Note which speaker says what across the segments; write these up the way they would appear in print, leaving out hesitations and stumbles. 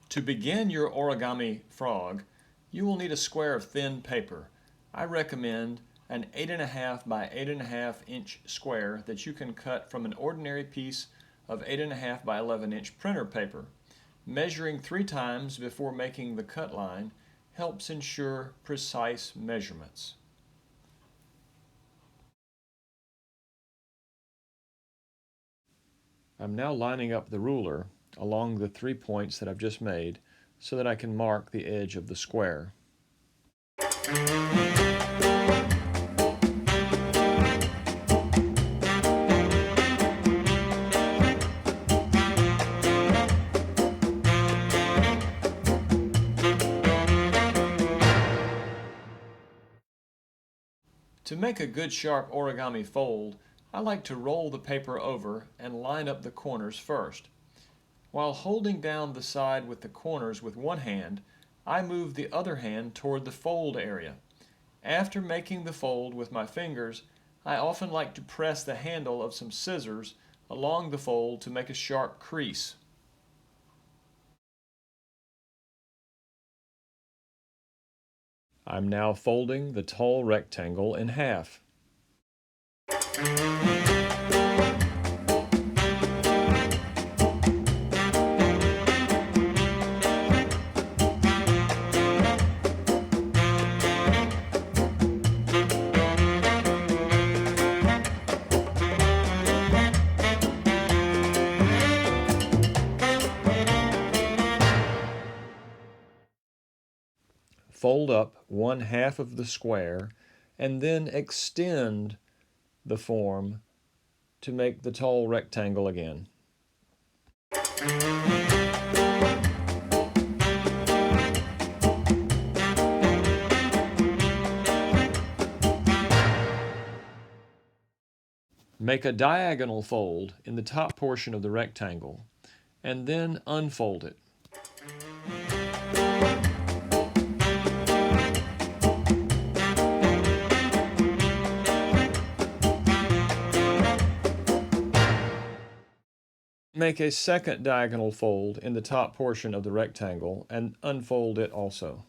Speaker 1: To begin your origami frog, you will need a square of thin paper. I recommend an 8.5 by 8.5 inch square that you can cut from an ordinary piece of 8.5 by 11 inch printer paper. Measuring 3 times before making the cut line helps ensure precise measurements. I'm now lining up the ruler along the 3 points that I've just made so that I can mark the edge of the square. To make a good sharp origami fold, I like to roll the paper over and line up the corners first. While holding down the side with the corners with one hand, I move the other hand toward the fold area. After making the fold with my fingers, I often like to press the handle of some scissors along the fold to make a sharp crease. I'm now folding the tall rectangle in half. Fold up 1/2 of the square and then extend the form to make the tall rectangle again. Make a diagonal fold in the top portion of the rectangle and then unfold it. Make a second diagonal fold in the top portion of the rectangle and unfold it also.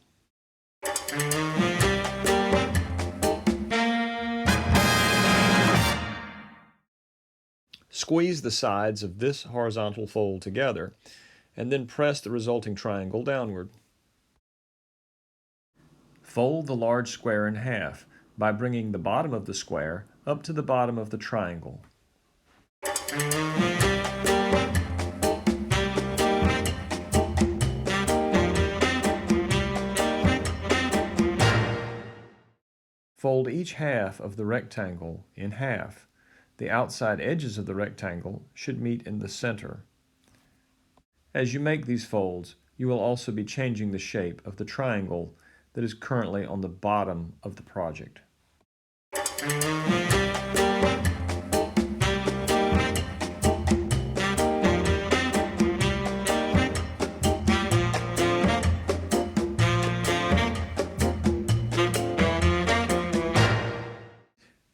Speaker 1: Squeeze the sides of this horizontal fold together and then press the resulting triangle downward. Fold the large square in half by bringing the bottom of the square up to the bottom of the triangle. Fold each half of the rectangle in half. The outside edges of the rectangle should meet in the center. As you make these folds, you will also be changing the shape of the triangle that is currently on the bottom of the project.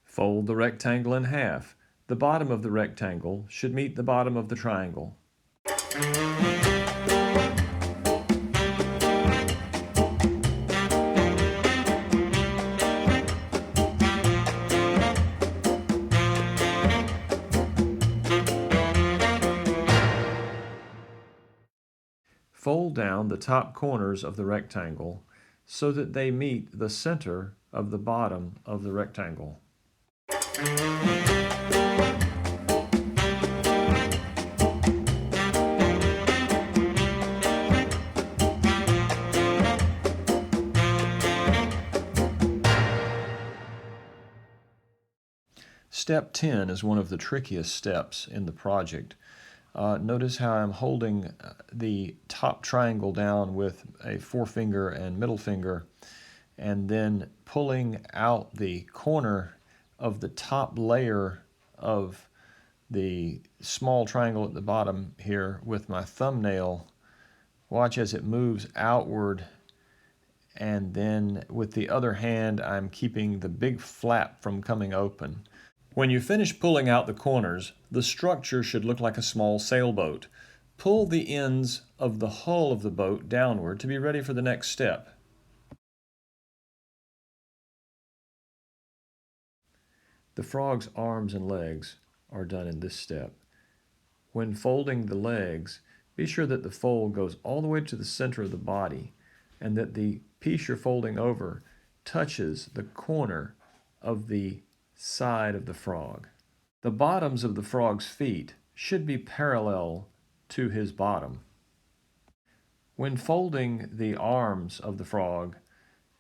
Speaker 1: Fold the rectangle in half. The bottom of the rectangle should meet the bottom of the triangle. Fold down the top corners of the rectangle so that they meet the center of the bottom of the rectangle. Step 10 is one of the trickiest steps in the project. Notice how I'm holding the top triangle down with a forefinger and middle finger and then pulling out the corner of the top layer of the small triangle at the bottom here with my thumbnail. Watch as it moves outward and then with the other hand I'm keeping the big flap from coming open. When you finish pulling out the corners, the structure should look like a small sailboat. Pull the ends of the hull of the boat downward to be ready for the next step. The frog's arms and legs are done in this step. When folding the legs, be sure that the fold goes all the way to the center of the body and that the piece you're folding over touches the corner of the side of the frog. The bottoms of the frog's feet should be parallel to his bottom. When folding the arms of the frog,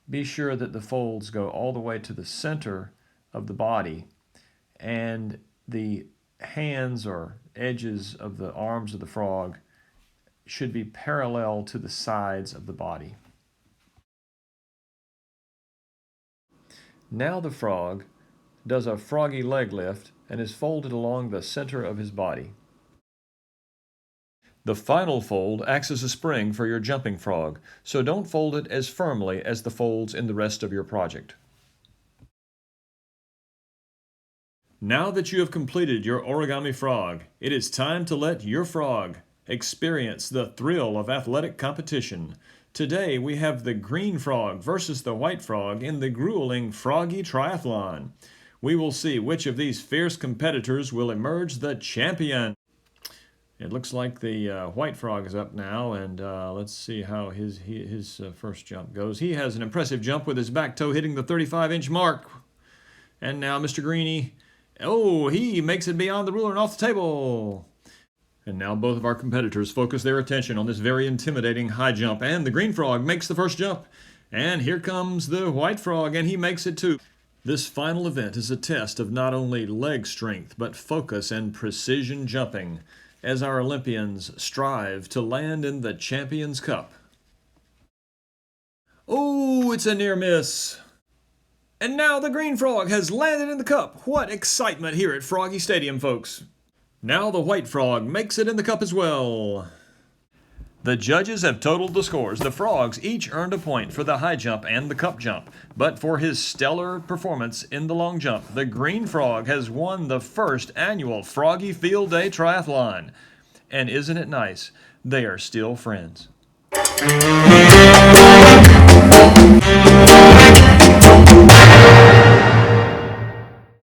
Speaker 1: be sure that the folds go all the way to the center of the body and the hands or edges of the arms of the frog should be parallel to the sides of the body. Now the frog does a froggy leg lift and is folded along the center of his body. The final fold acts as a spring for your jumping frog, so don't fold it as firmly as the folds in the rest of your project. Now that you have completed your origami frog, it is time to let your frog experience the thrill of athletic competition. Today we have the green frog versus the white frog in the grueling Froggy Triathlon. We will see which of these fierce competitors will emerge the champion. It looks like the white frog is up now, and let's see how his first jump goes. He has an impressive jump with his back toe hitting the 35-inch mark. And now Mr. Greenie, oh, he makes it beyond the ruler and off the table. And now both of our competitors focus their attention on this very intimidating high jump, and the green frog makes the first jump. And here comes the white frog, and he makes it too. This final event is a test of not only leg strength, but focus and precision jumping, as our Olympians strive to land in the Champions Cup. Oh, it's a near miss. And now the green frog has landed in the cup. What excitement here at Froggy Stadium, folks. Now the white frog makes it in the cup as well. The judges have totaled the scores. The frogs each earned a point for the high jump and the cup jump. But for his stellar performance in the long jump, the green frog has won the first annual Froggy Field Day Triathlon. And isn't it nice? They are still friends.